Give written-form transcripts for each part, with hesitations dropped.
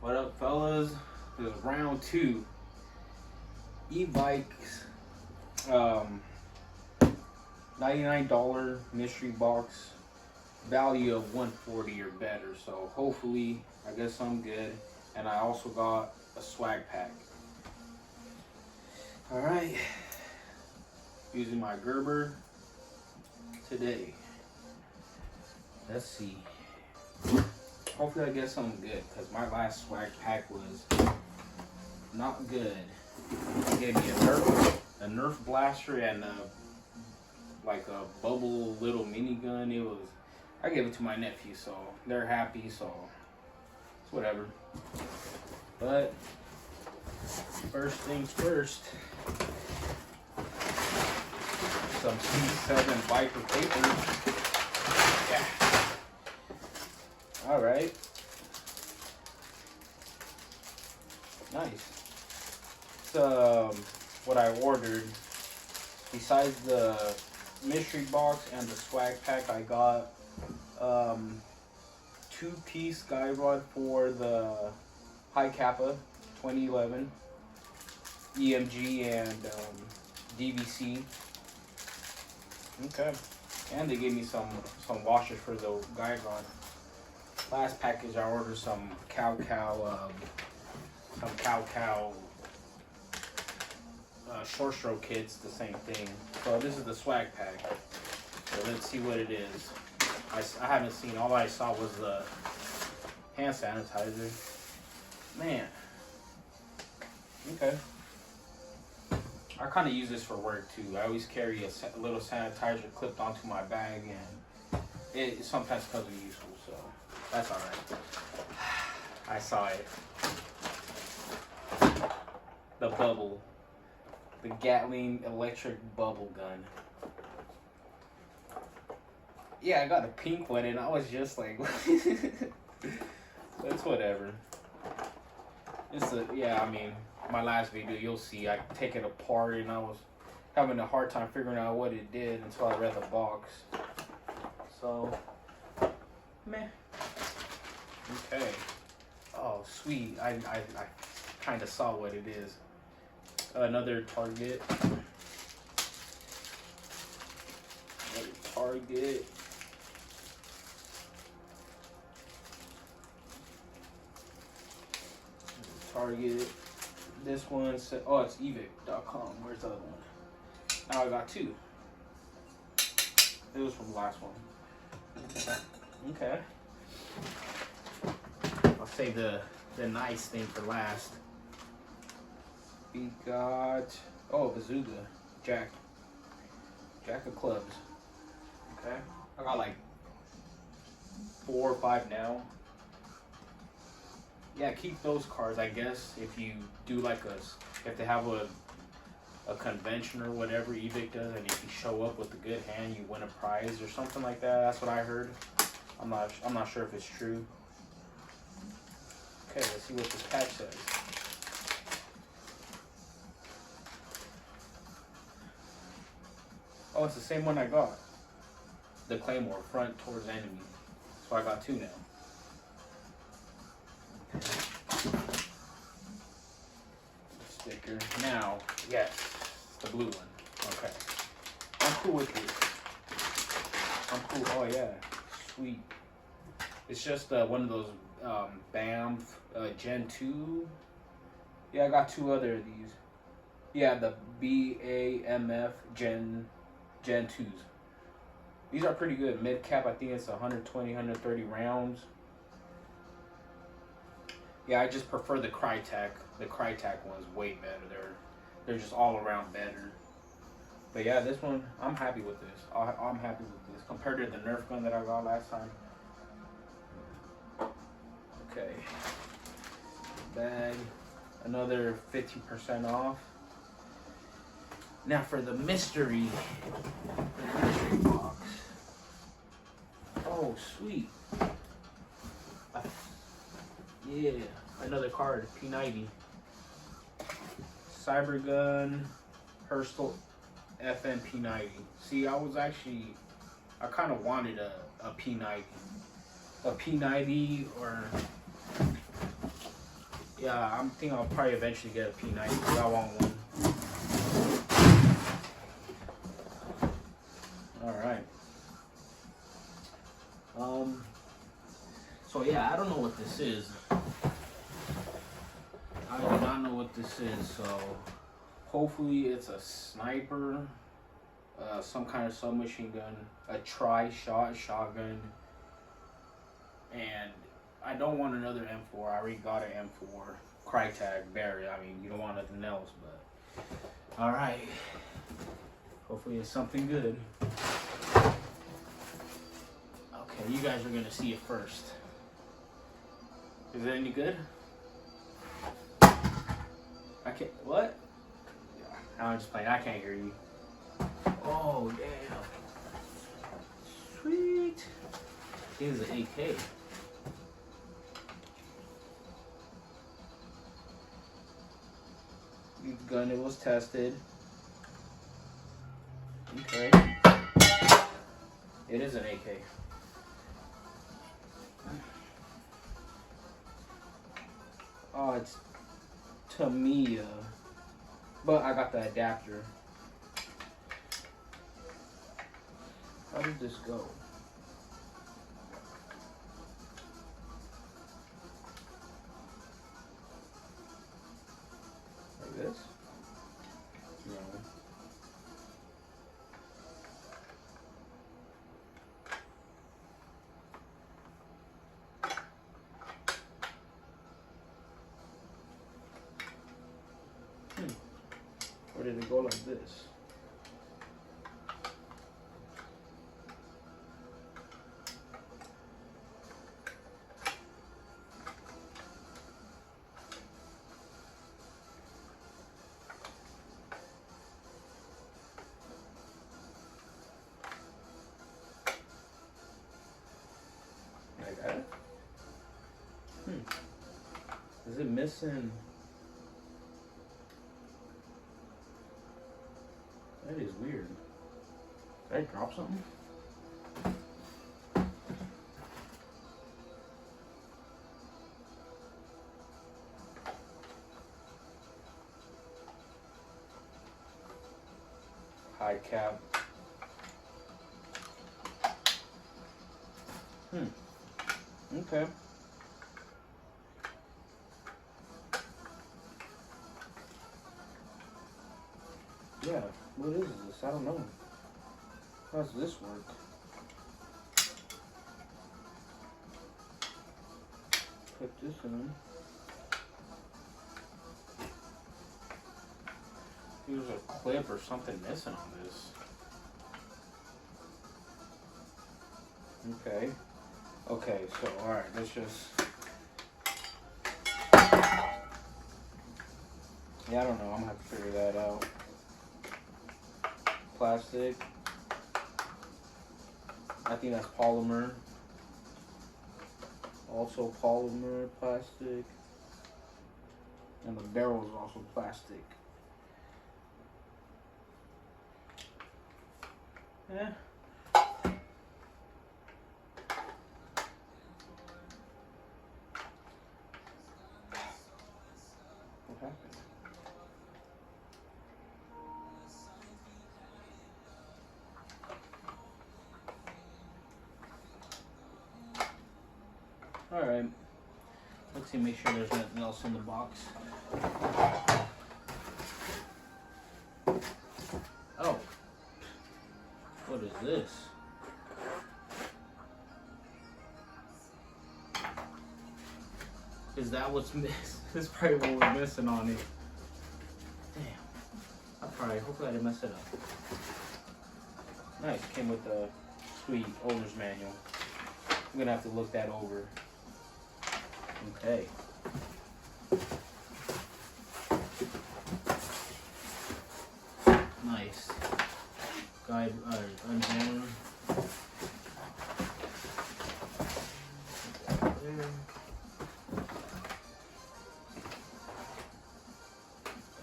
What up, fellas? This is round two. Evike's $99 mystery box, value of $140 or better. So hopefully, I guess I'm good. And I also got a swag pack. All right, using my Gerber today. Let's see. Hopefully I get something good, because my last swag pack was not good. It gave me a Nerf blaster and like a bubble little minigun. I gave it to my nephew, so they're happy, so it's whatever. But first things first, some C7 Viper paper. Yeah. All right. Nice. It's what I ordered. Besides the mystery box and the swag pack, I got 2-piece guy rod for the High Kappa 2011 EMG and DVC. Okay. And they gave me some washers for the guy rod. Last package, I ordered some cow short stroke kits, the same thing. So this is the swag pack. So let's see what it is. I haven't seen. All I saw was the hand sanitizer. Man. Okay. I kind of use this for work too. I always carry a little sanitizer clipped onto my bag, and it sometimes comes in useful. So that's all right. I saw it. The bubble. The Gatling electric bubble gun. Yeah, I got a pink one, and I was just like, that's whatever. Yeah, I mean, my last video, you'll see, I take it apart, and I was having a hard time figuring out what it did until I read the box. So, meh. Okay. Oh, sweet. I kind of saw what it is. Another Target. Target. This one said, oh, it's Evike.com. Where's the other one? Now I got two. It was from the last one. Okay. I'll save the nice thing for last. We got, oh, bazooka, jack of clubs. Okay, I got like 4 or 5 now. Yeah, keep those cards, I guess, if you do like if they have a convention or whatever Evike does, and if you show up with a good hand, you win a prize or something like that. That's what I heard. I'm not sure if it's true. Okay, let's see what this patch says. Oh, it's the same one I got. The Claymore, front towards enemy. So I got 2 now. Sticker. Now, yes, the blue one. Okay. I'm cool with this. I'm cool. Oh yeah, sweet. It's just one of those BAMF Gen 2. Yeah, I got 2 other of these. Yeah, the BAMF Gen 2s. These are pretty good. Mid cap, I think it's 120, 130 rounds. Yeah, I just prefer the Crytek. The Crytek one's way better. They're just all around better. But yeah, this one, I'm happy with this. I'm happy with this compared to the Nerf gun that I got last time. Okay. Bag. Another 15% off. Now for the mystery box. Oh, sweet. Yeah, another card, P90. Cybergun, Herstal, FN P90. See, I kind of wanted a P90. A P90 or Yeah, I'm thinking I'll probably eventually get a P90 because I want one. Alright. So yeah, I don't know what this is. I do not know what this is, so hopefully it's a sniper, some kind of submachine gun, a tri-shot shotgun, and I don't want another M4. I already got an M4. Crytag, Barry. I mean, you don't want nothing else, but alright. Hopefully it's something good. Okay, you guys are gonna see it first. Is it any good? I can't. What? I'm just playing. I can't hear you. Oh, damn. Sweet. This is an AK. Gun, it was tested. Okay. It is an AK. Oh, it's Tamiya. But I got the adapter. How did this go? Like this? No. Or did it go like this? Like that? Is it missing? That is weird. Did I drop something? High cap. Okay. Yeah, what is this? I don't know. How does this work? Put this in. There's a clip or something missing on this. Okay. Okay, so alright, let's just... Yeah, I don't know. I'm gonna have to figure that out. Plastic. I think that's polymer. Also polymer, plastic. And the barrel is also plastic. Yeah. What happened? Alright. Let's see, make sure there's nothing else in the box. Oh. What is this? Is that what's missing? This is probably what we're missing on it. Damn. Hopefully I didn't mess it up. Nice, came with a sweet owner's manual. I'm gonna have to look that over. Okay. Nice. Guide, unjammer.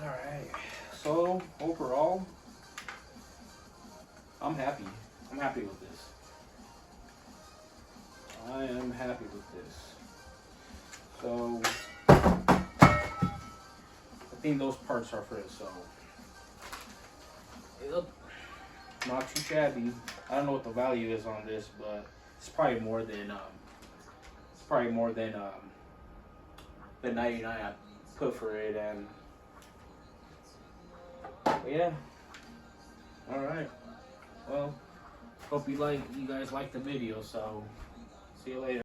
Alright. So, overall, I'm happy. I'm happy with this. I am happy with this. So, think those parts are for it, so it look not too shabby. I don't know what the value is on this, but it's probably more than the 99 I put for it. And yeah, all right. Well, hope you guys like the video. So see you later.